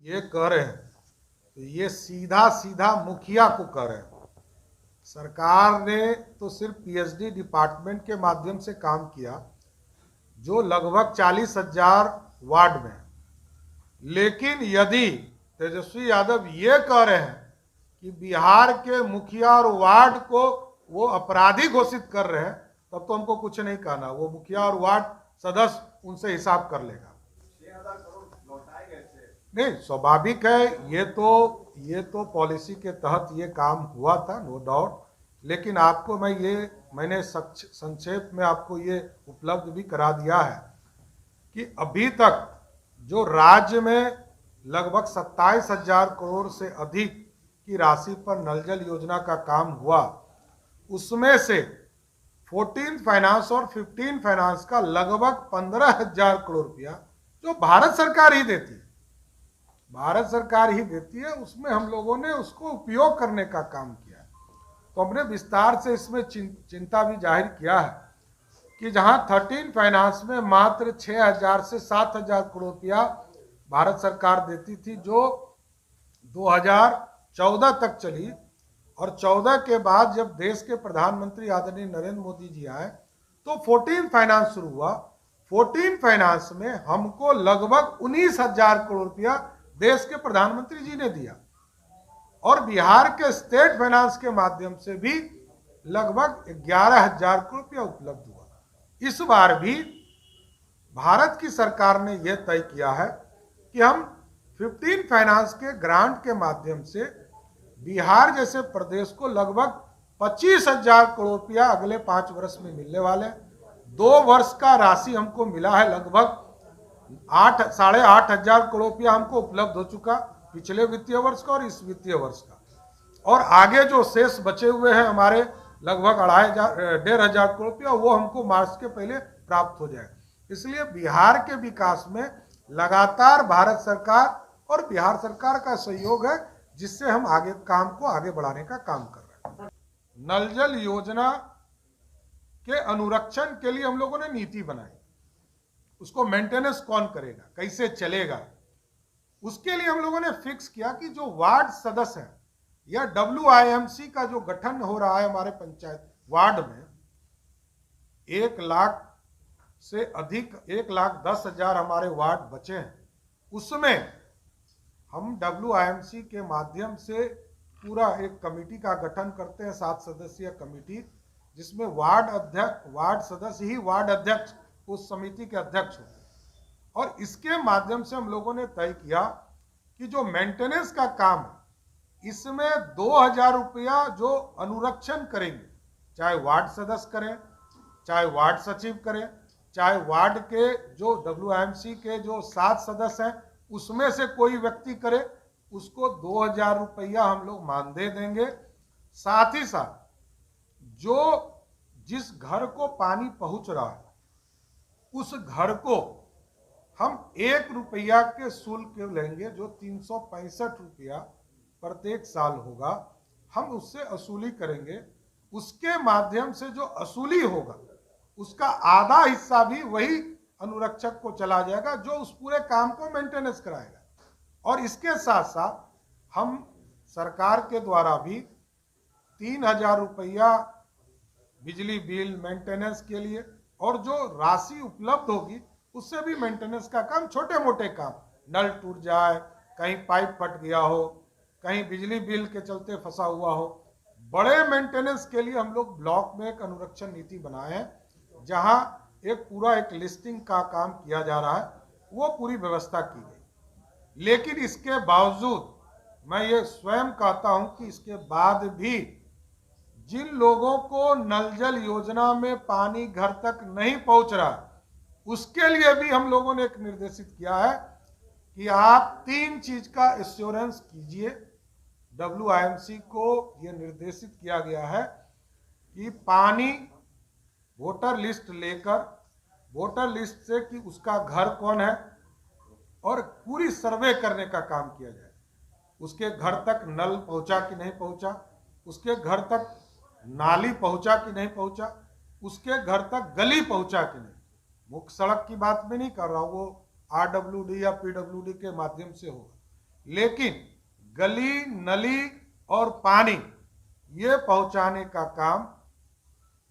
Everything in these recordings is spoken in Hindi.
ये कह रहे हैं तो ये सीधा सीधा मुखिया को कह रहे हैं। सरकार ने तो सिर्फ पीएचडी डिपार्टमेंट के माध्यम से काम किया जो लगभग 40,000 वार्ड में, लेकिन यदि तेजस्वी यादव ये कह रहे हैं कि बिहार के मुखिया और वार्ड को वो अपराधी घोषित कर रहे हैं, तब तो हमको कुछ नहीं कहना। वो मुखिया और वार्ड सदस्य उनसे हिसाब कर लेगा। नहीं, स्वाभाविक है, ये तो पॉलिसी के तहत ये काम हुआ था, नो डाउट। लेकिन आपको मैंने संक्षेप में आपको ये उपलब्ध भी करा दिया है कि अभी तक जो राज्य में लगभग 27,000 करोड़ से अधिक की राशि पर नल जल योजना का काम हुआ, उसमें से 14 फाइनेंस और 15 फाइनेंस का लगभग 15,000 करोड़ रुपया जो भारत सरकार ही देती है, उसमें हम लोगों ने उसको उपयोग करने का काम किया। तो हमने विस्तार से इसमें चिंता भी जाहिर किया है कि जहां 13 फाइनेंस में मात्र 6,000 से 7,000 करोड़ रुपया भारत सरकार देती थी, जो 2014 तक चली, और 14 के बाद जब देश के प्रधानमंत्री आदरणीय नरेंद्र मोदी जी आए तो 14 फाइनेंस शुरू हुआ। 14 फाइनेंस में हमको लगभग 19,000 करोड़ रुपया देश के प्रधानमंत्री जी ने दिया, और बिहार के स्टेट फाइनेंस के माध्यम से भी लगभग 11,000 करोड़ रुपया उपलब्ध हुआ। इस बार भी भारत की सरकार ने यह तय किया है कि हम 15 फाइनेंस के ग्रांट के माध्यम से बिहार जैसे प्रदेश को लगभग 25,000 करोड़ रुपया अगले 5 वर्ष में मिलने वाले। 2 वर्ष का राशि हमको मिला है, लगभग 8,500 करोड़ रुपया हमको उपलब्ध हो चुका पिछले वित्तीय वर्ष का और इस वित्तीय वर्ष का, और आगे जो शेष बचे हुए हैं हमारे लगभग 1,500 करोड़ रुपया, वो हमको मार्च के पहले प्राप्त हो जाए। इसलिए बिहार के विकास में लगातार भारत सरकार और बिहार सरकार का सहयोग है, जिससे हम काम को आगे बढ़ाने का काम कर रहे हैं। नल जल योजना के अनुरक्षण के लिए हम लोगों ने नीति बनाई, उसको मेंटेनेंस कौन करेगा, कैसे चलेगा, उसके लिए हम लोगों ने फिक्स किया कि जो वार्ड सदस्य हैं या WIMC का जो गठन हो रहा है हमारे पंचायत वार्ड में, 1 लाख से अधिक 1,10,000 हमारे वार्ड बचे हैं, उसमें हम WIMC के माध्यम से पूरा एक कमेटी का गठन करते हैं, 7 सदस्यीय कमेटी, जिसमें वार्ड सदस्य ही वार्ड अध्यक्ष उस समिति के अध्यक्ष होते हैं। और इसके माध्यम से हम लोगों ने तय किया कि जो मेंटेनेंस का काम है, इसमें 2,000 रुपया जो अनुरक्षण करेंगे, चाहे वार्ड सदस्य करें, चाहे वार्ड सचिव करें, चाहे वार्ड के जो WIMC के जो 7 सदस्य हैं उसमें से कोई व्यक्ति करे, उसको 2,000 रुपया हम लोग मानदेय देंगे। साथ ही साथ जो जिस घर को पानी पहुंच रहा है उस घर को हम 1 रुपया के शुल्क लेंगे, जो 365 रुपया प्रत्येक साल होगा, हम उससे वसूली करेंगे। उसके माध्यम से जो वसूली होगा उसका आधा हिस्सा भी वही अनुरक्षक को चला जाएगा, जो उस पूरे काम को मेंटेनेंस कराएगा। और इसके साथ साथ हम सरकार के द्वारा भी 3,000 रुपया बिजली बिल मेंटेनेंस के लिए, और जो राशि उपलब्ध होगी उससे भी मेंटेनेंस का काम, छोटे मोटे काम, नल टूट जाए, कहीं पाइप फट गया हो, कहीं बिजली बिल के चलते फंसा हुआ हो, बड़े मेंटेनेंस के लिए हम लोग ब्लॉक में एक अनुरक्षण नीति बनाए हैं, जहां एक लिस्टिंग का काम किया जा रहा है, वो पूरी व्यवस्था की गई। लेकिन इसके बावजूद मैं ये स्वयं कहता हूं कि इसके बाद भी जिन लोगों को नल जल योजना में पानी घर तक नहीं पहुंच रहा, उसके लिए भी हम लोगों ने एक निर्देशित किया है कि आप 3 चीज का एश्योरेंस कीजिए। WIMC को यह निर्देशित किया गया है कि पानी वोटर लिस्ट लेकर, वोटर लिस्ट से कि उसका घर कौन है, और पूरी सर्वे करने का काम किया जाए। उसके घर तक नल पहुंचा कि नहीं पहुंचा, उसके घर तक नाली पहुंचा कि नहीं पहुंचा, उसके घर तक गली पहुंचा कि नहीं। मुख्य सड़क की बात में नहीं कर रहा हूं, वो RWD या PWD के माध्यम से होगा, लेकिन गली नली और पानी ये पहुंचाने का काम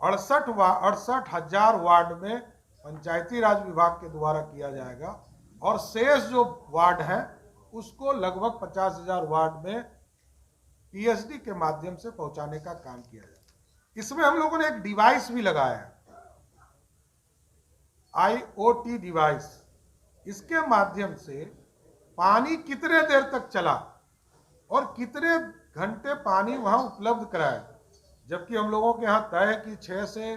68,000 वार्ड में पंचायती राज विभाग के द्वारा किया जाएगा और शेष जो वार्ड है उसको लगभग 50,000 वार्ड में पीएचडी के माध्यम से पहुंचाने का काम किया जाएगा। इसमें हम लोगों ने एक डिवाइस भी लगाया है, IoT डिवाइस। इसके माध्यम से पानी कितने देर तक चला और कितने घंटे पानी वहां उपलब्ध कराया, जबकि हम लोगों के यहाँ तय है कि 6 से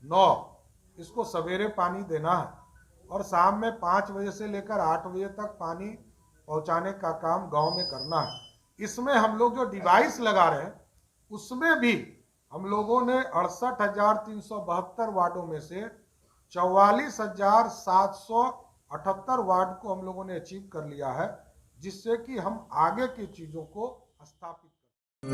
9 इसको सवेरे पानी देना है और शाम में 5 बजे से लेकर 8 बजे तक पानी पहुंचाने का काम गांव में करना है। इसमें हम लोग जो डिवाइस लगा रहे हैं उसमें भी हम लोगों ने 68,372 वार्डों में से 44,778 वार्ड को हम लोगों ने अचीव कर लिया है, जिससे कि हम आगे की चीजों को स्थापित कर